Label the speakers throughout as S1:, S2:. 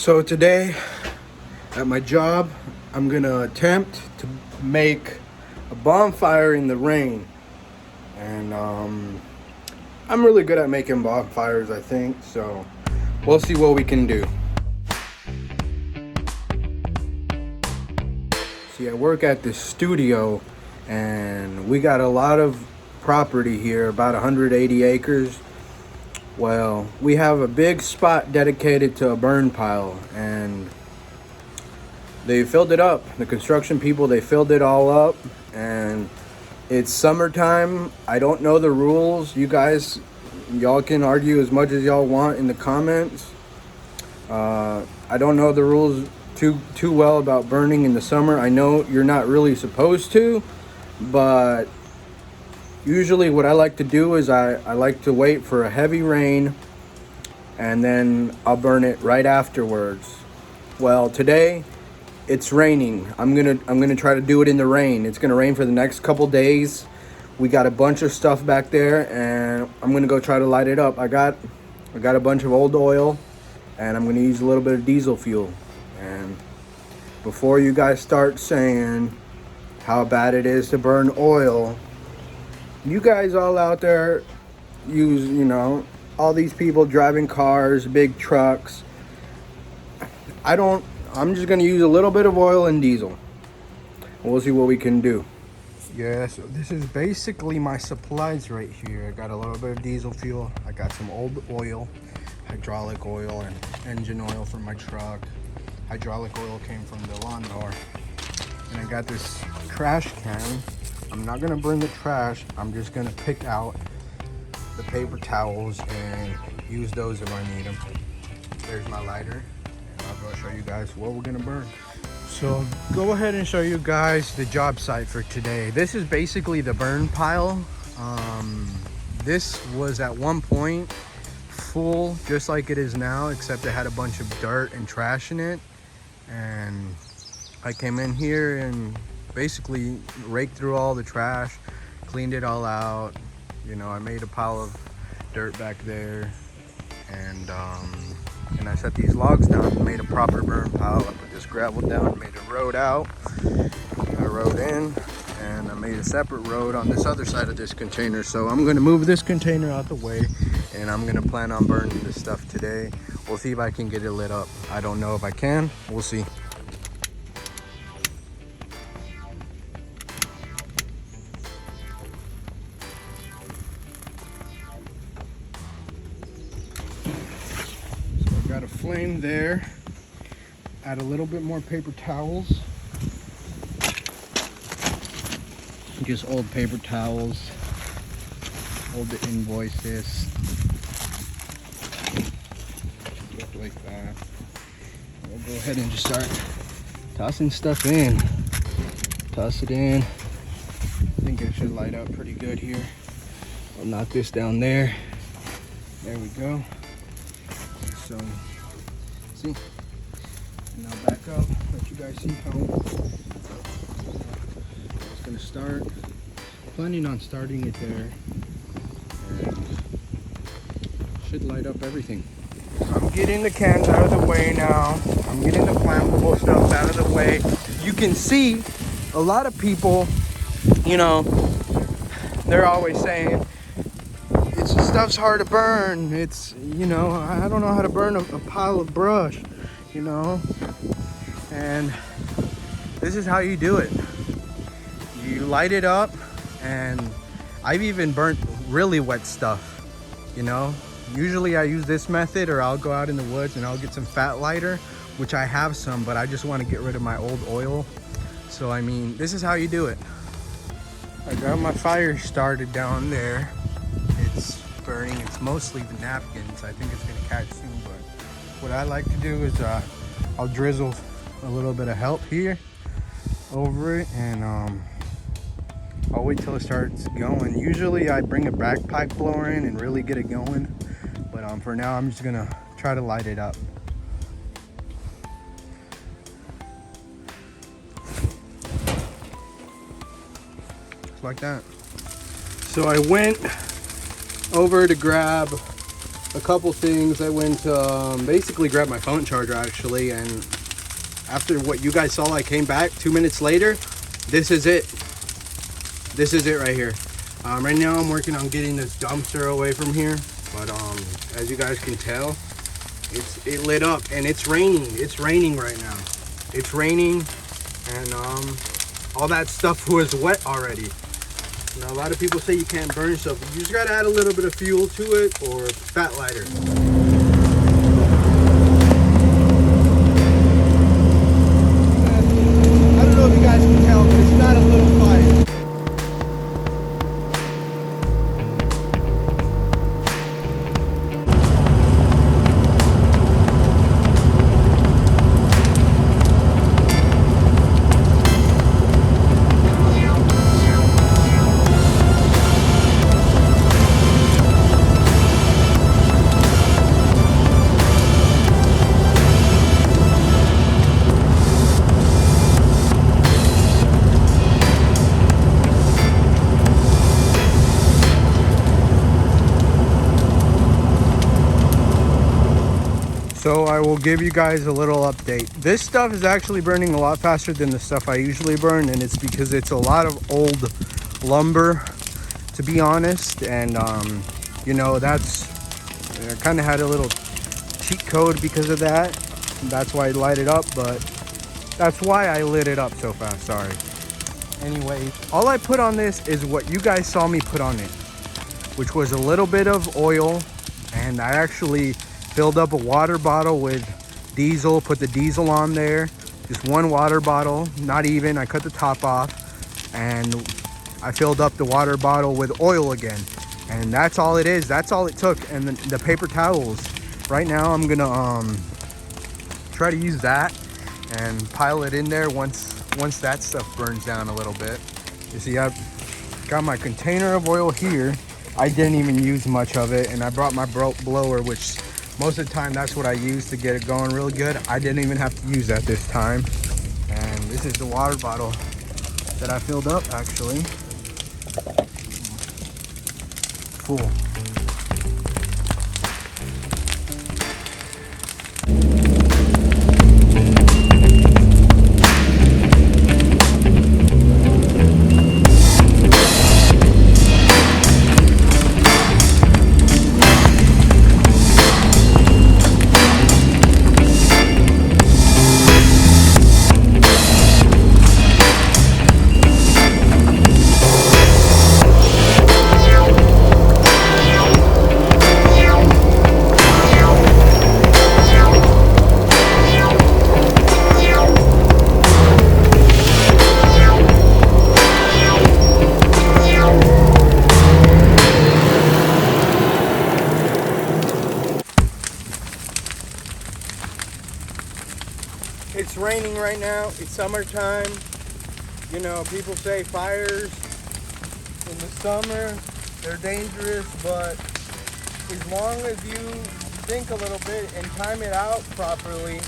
S1: So today at my job, I'm gonna attempt to make a bonfire in the rain. And I'm really good at making bonfires, I think. So we'll see what we can do. See, I work at this studio and we got a lot of property here, about 180 acres. Well, we have a big spot dedicated to a burn pile, and they filled it up. The construction people, they filled it all up, and it's summertime. I don't know the rules. Y'all can argue as much as y'all want in the comments. I don't know the rules too well about burning in the summer. I know you're not really supposed to, but usually what I like to do is I like to wait for a heavy rain and then I'll burn it right afterwards. Well, today it's raining. I'm gonna try to do it in the rain. It's gonna rain for the next couple days. We got a bunch of stuff back there and I'm gonna go try to light it up. I got a bunch of old oil and I'm gonna use a little bit of diesel fuel. And before you guys start saying how bad it is to burn oil, you guys all out there use, all these people driving cars, big trucks. I'm just gonna use a little bit of oil and diesel. We'll see what we can do. Yeah, so this is basically my supplies right here. I got a little bit of diesel fuel. I got some old oil, hydraulic oil and engine oil for my truck. Hydraulic oil came from the lawnmower. And I got this trash can. I'm not gonna burn the trash. I'm just gonna pick out the paper towels and use those if I need them. There's my lighter, and I'll go show you guys what we're gonna burn. So go ahead and show you guys the job site for today. This is basically the burn pile. This was at one point full, just like it is now, except it had a bunch of dirt and trash in it. And I came in here and basically raked through all the trash, cleaned it all out. I made a pile of dirt back there, and I set these logs down and made a proper burn pile. I put this gravel down, made a road out. I rode in, and I made a separate road on this other side of this container. So I'm gonna move this container out the way, and I'm gonna plan on burning this stuff today. We'll see if I can get it lit up. I don't know if I can. We'll see. Got a flame there. Add a little bit more paper towels. Just old paper towels. Old invoices. Stuff like that. We'll go ahead and just start tossing stuff in. Toss it in. I think it should light up pretty good here. I'll knock this down there. There we go. So, see, and now back up, let you guys see how it's gonna start. Planning on starting it there, and should light up everything. I'm getting the cans out of the way now. I'm getting the flammable stuff out of the way. You can see a lot of people, they're always saying, stuff's hard to burn. It's, I don't know how to burn a pile of brush, and this is how you do it. You light it up, and I've even burnt really wet stuff, Usually I use this method, or I'll go out in the woods and I'll get some fat lighter, which I have some, but I just want to get rid of my old oil. So, this is how you do it. I got my fire started down there. It's burning. It's mostly the napkins. I think it's gonna catch soon, but what I like to do is I'll drizzle a little bit of help here over it, and I'll wait till it starts going. Usually I bring a bagpipe blower in and really get it going, but for now I'm just gonna try to light it up. Just like that. So I went over to grab a couple things. I went to basically grab my phone charger actually, and after what you guys saw, I came back 2 minutes later. This is it. This is it right here. Right now I'm working on getting this dumpster away from here, but as you guys can tell, it lit up and it's raining. It's raining right now. It's raining, and all that stuff was wet already. Now a lot of people say you can't burn stuff. You just gotta add a little bit of fuel to it or fat lighter. I don't know if you guys can tell, but it's not a little fire. So I will give you guys a little update. This stuff is actually burning a lot faster than the stuff I usually burn, and it's because it's a lot of old lumber, to be honest. And you know, that's, I kind of had a little cheat code because of that. That's why I light it up, but that's why I lit it up so fast, sorry. Anyway, all I put on this is what you guys saw me put on it, which was a little bit of oil, and I actually filled up a water bottle with diesel, put the diesel on there, just one water bottle, not even, I cut the top off, and I filled up the water bottle with oil again. And that's all it is, that's all it took. And the paper towels, right now I'm gonna try to use that and pile it in there once that stuff burns down a little bit. You see, I've got my container of oil here. I didn't even use much of it, and I brought my blower, which most of the time that's what I use to get it going really good. I didn't even have to use that this time. And this is the water bottle that I filled up actually. Full. It's raining right now, it's summertime. You know, people say fires in the summer, they're dangerous, but as long as you think a little bit and time it out properly,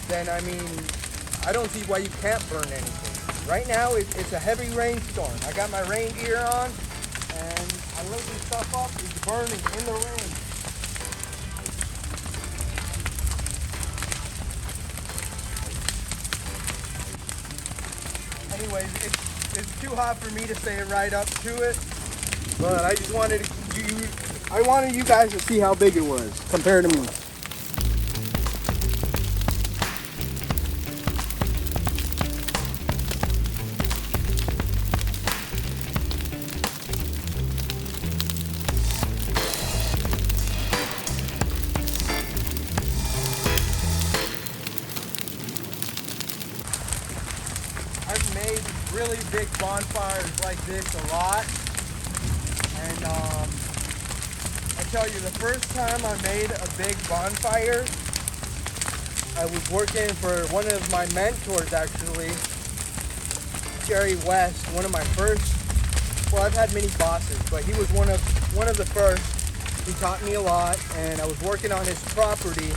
S1: then I mean, I don't see why you can't burn anything. Right now, it's a heavy rainstorm. I got my rain gear on, and I lit this stuff up, it's burning in the rain. Anyways, it's too hot for me to say right up to it, but I just wanted I wanted you guys to see how big it was compared to me. I've made really big bonfires like this a lot, and I tell you, the first time I made a big bonfire, I was working for one of my mentors actually, Jerry West, one of my first, well, I've had many bosses, but he was one of the first. He taught me a lot, and I was working on his property,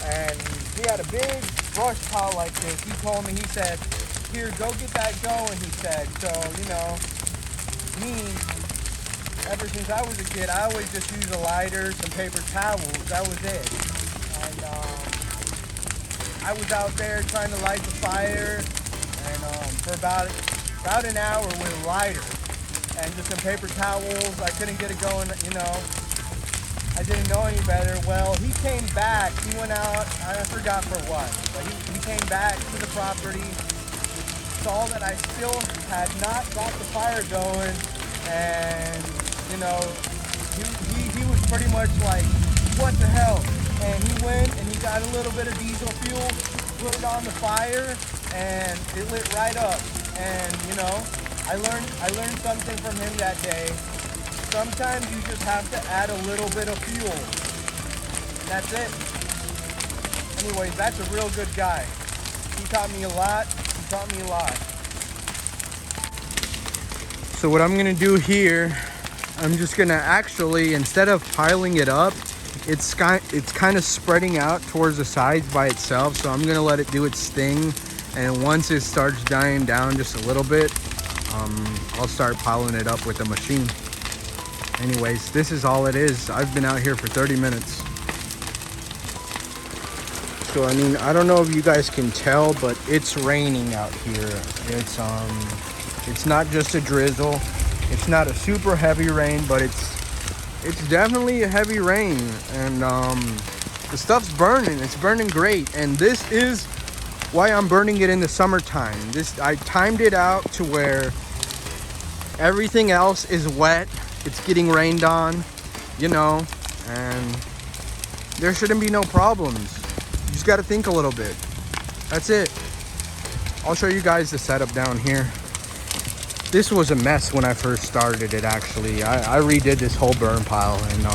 S1: and he had a big brush pile like this. He told me, he said, "Here, go get that going," he said. So, you know, me, ever since I was a kid, I always just used a lighter, some paper towels. That was it. And I was out there trying to light the fire, and for about an hour with a lighter and just some paper towels. I couldn't get it going, you know. I didn't know any better. Well, he came back. He went out. I forgot for what, but he came back to the property, saw that I still had not got the fire going, and you know, he was pretty much like, what the hell? And he went and he got a little bit of diesel fuel, put it on the fire, and it lit right up. And you know, I learned something from him that day. Sometimes you just have to add a little bit of fuel. That's it. Anyways, that's a real good guy. He taught me a lot. He taught me a lot. So what I'm gonna do here, I'm just gonna actually, instead of piling it up, it's kind of spreading out towards the sides by itself. So I'm gonna let it do its thing, and once it starts dying down just a little bit, I'll start piling it up with the machine. Anyways, this is all it is. I've been out here for 30 minutes. So I mean, I don't know if you guys can tell, but it's raining out here. It's not just a drizzle. It's not a super heavy rain, but it's definitely a heavy rain. And the stuff's burning. It's burning great. And this is why I'm burning it in the summertime. I timed it out to where everything else is wet. It's getting rained on, you know, and there shouldn't be no problems. You just got to think a little bit. That's it. I'll show you guys the setup down here. This was a mess when I first started it, actually. I redid this whole burn pile, and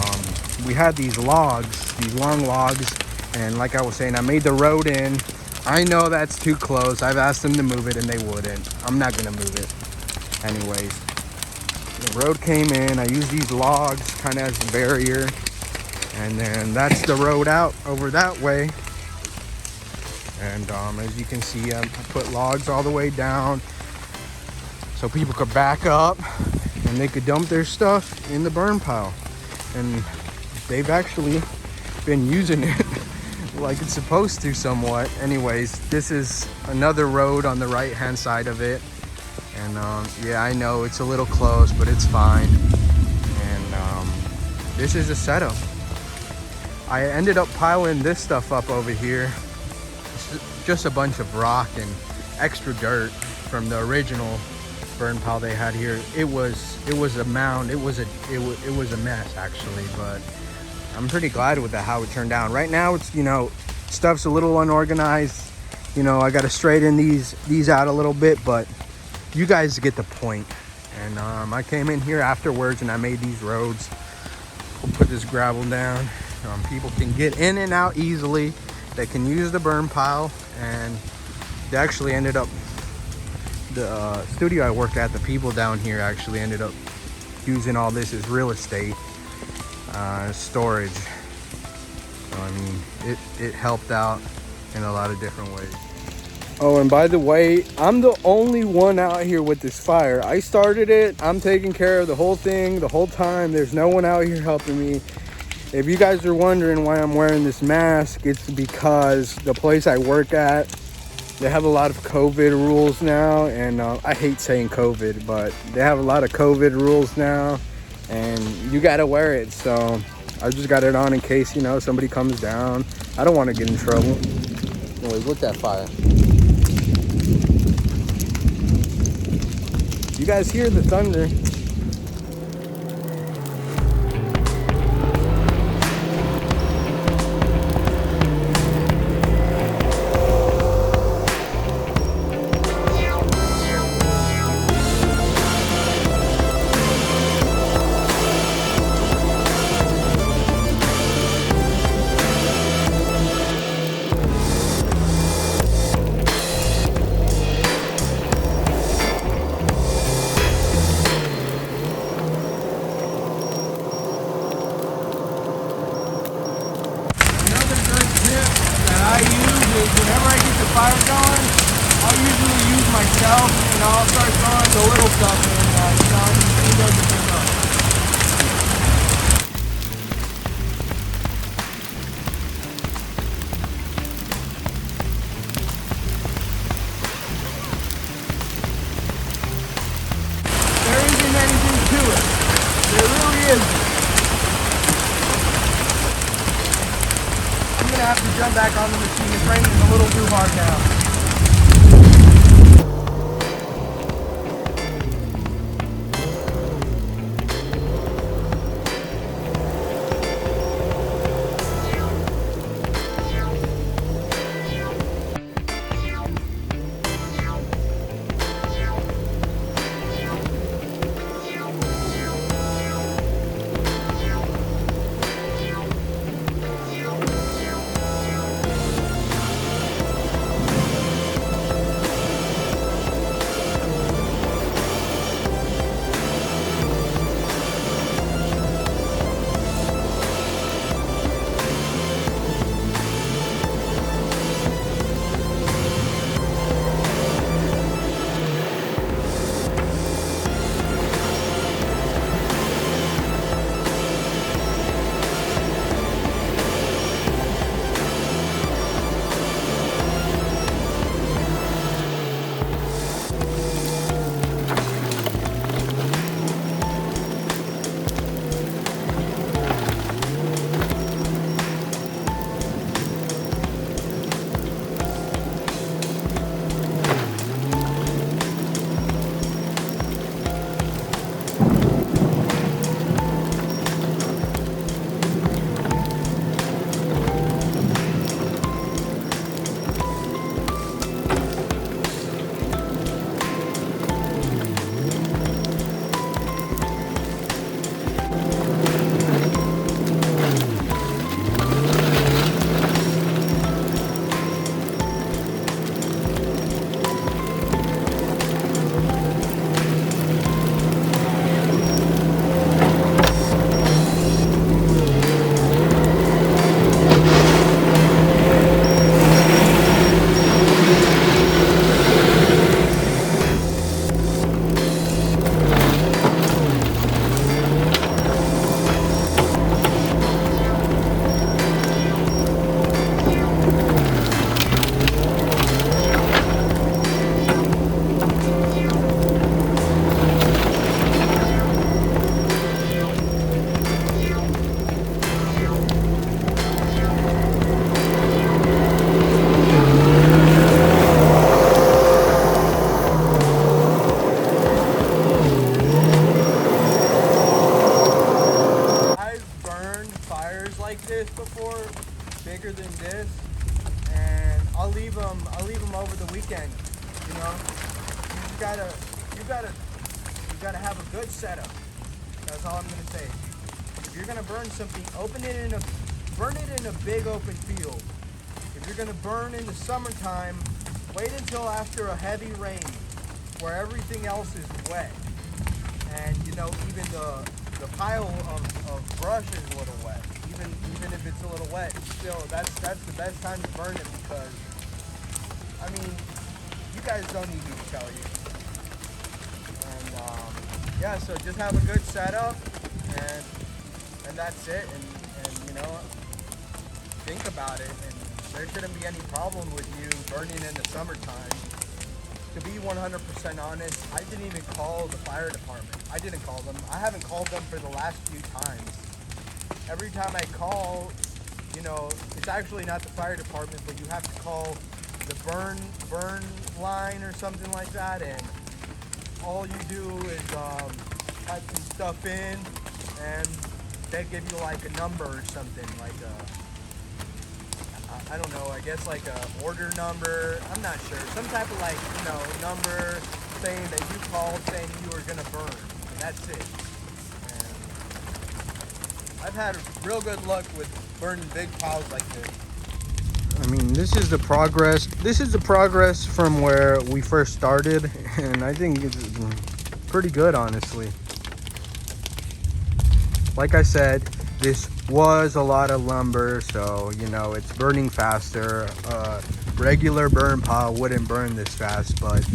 S1: we had these logs, these long logs, and like I was saying, I made the road in. I know that's too close. I've asked them to move it and they wouldn't. I'm not gonna move it. Anyways, the road came in. I used these logs kind of as a barrier, and then that's the road out over that way. And as you can see, I put logs all the way down so people could back up and they could dump their stuff in the burn pile. And they've actually been using it like it's supposed to somewhat. Anyways, this is another road on the right hand side of it. And yeah, I know it's a little close, but it's fine. And this is a setup. I ended up piling this stuff up over here. It's just a bunch of rock and extra dirt from the original burn pile they had here. It was a mound. It was a mess actually, but I'm pretty glad with how it turned out. Right now, it's, you know, stuff's a little unorganized. You know, I got to straighten these out a little bit, but you guys get the point. And I came in here afterwards and I made these roads. We'll put this gravel down. People can get in and out easily. They can use the burn pile, and they actually ended up, the studio I worked at, the people down here actually ended up using all this as real estate storage. So I mean, it helped out in a lot of different ways. Oh, and by the way, I'm the only one out here with this fire. I started it. I'm taking care of the whole thing the whole time. There's no one out here helping me. If you guys are wondering why I'm wearing this mask, it's because the place I work at, they have a lot of COVID rules now. And I hate saying COVID, but they have a lot of COVID rules now. And you got to wear it. So I just got it on in case, you know, somebody comes down. I don't want to get in trouble. Anyways, look at that fire. You guys hear the thunder. Fire going, I'll usually use myself, and I'll start throwing the little stuff in, he doesn't pick up. back on the machine. It's raining a little too hard now. Like this before, bigger than this, and I'll leave them over the weekend. You know, you gotta have a good setup. That's all I'm gonna say. If you're gonna burn something, burn it in a big open field. If you're gonna burn in the summertime, wait until after a heavy rain, where everything else is wet, and you know, even the pile of brush is a little wet. Even if it's a little wet, still that's the best time to burn it, because I mean, you guys don't need me to tell you. And yeah, so just have a good setup, and that's it. And you know, think about it, and there shouldn't be any problem with you burning in the summertime. To be 100% honest, I didn't even call the fire department. I didn't call them. I haven't called them for the last few times. Every time I call, you know, it's actually not the fire department, but you have to call the burn line or something like that, and all you do is type some stuff in, and they give you like a number or something, like I don't know, I guess like a order number, I'm not sure, some type of like, you know, number saying that you called saying you were gonna burn, and that's it. I've had real good luck with burning big piles like this. I mean, this is the progress. This is the progress from where we first started, and I think it's pretty good, honestly. Like I said, this was a lot of lumber, so you know, it's burning faster. Regular burn pile wouldn't burn this fast, but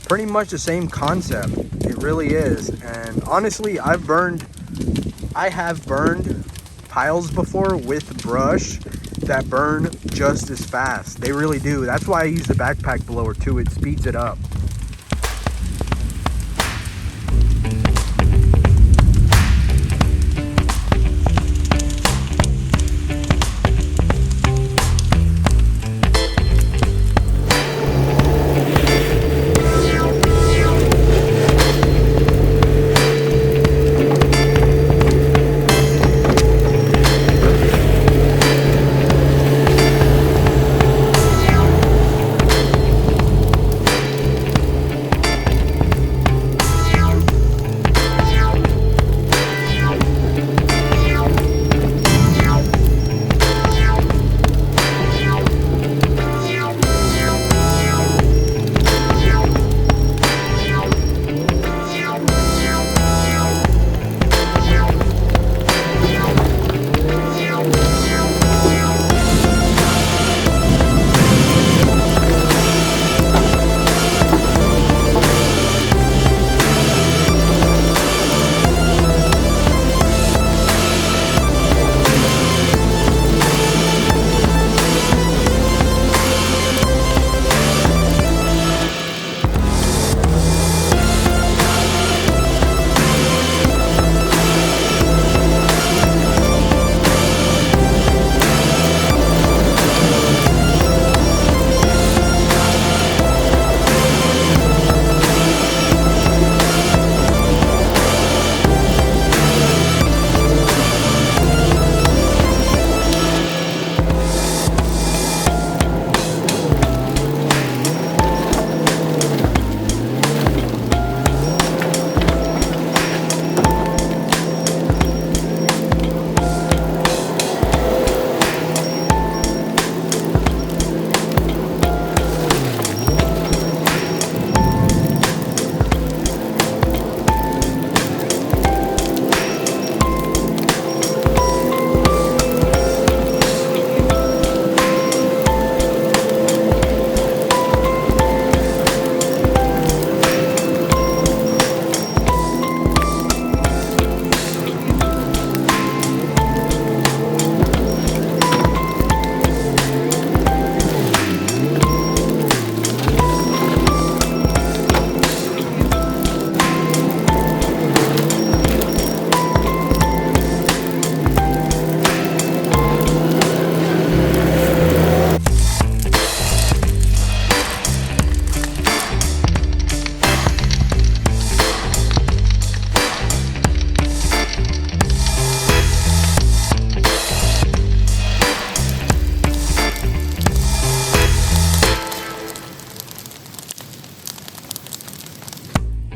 S1: pretty much the same concept. It really is. And honestly, I have burned piles before with brush that burn just as fast. They really do. That's why I use the backpack blower too. It speeds it up.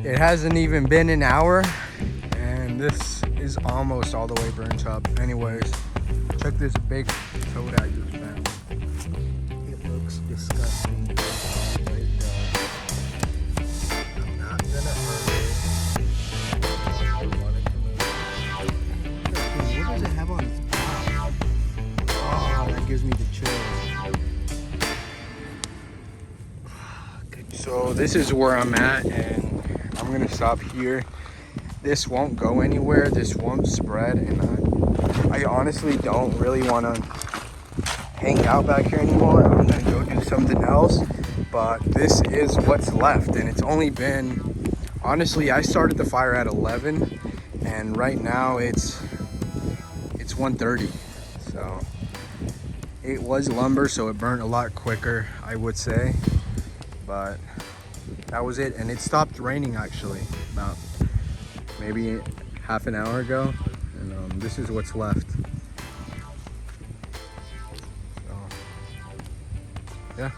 S1: It hasn't even been an hour, and this is almost all the way burnt up. Anyways, check this big toad I just found. It looks disgusting. It does. I'm not gonna hurt it. I want it to move. What does it have on its back? Oh, that gives me the chills. So this is where I'm at, and I'm gonna stop here. This won't go anywhere, this won't spread, and I honestly don't really want to hang out back here anymore. I'm gonna go do something else, but this is what's left, and it's only been, honestly, I started the fire at 11, and right now it's 1:30. So it was lumber, so it burnt a lot quicker, I would say, but that was it. And it stopped raining actually about maybe half an hour ago, and this is what's left. So yeah.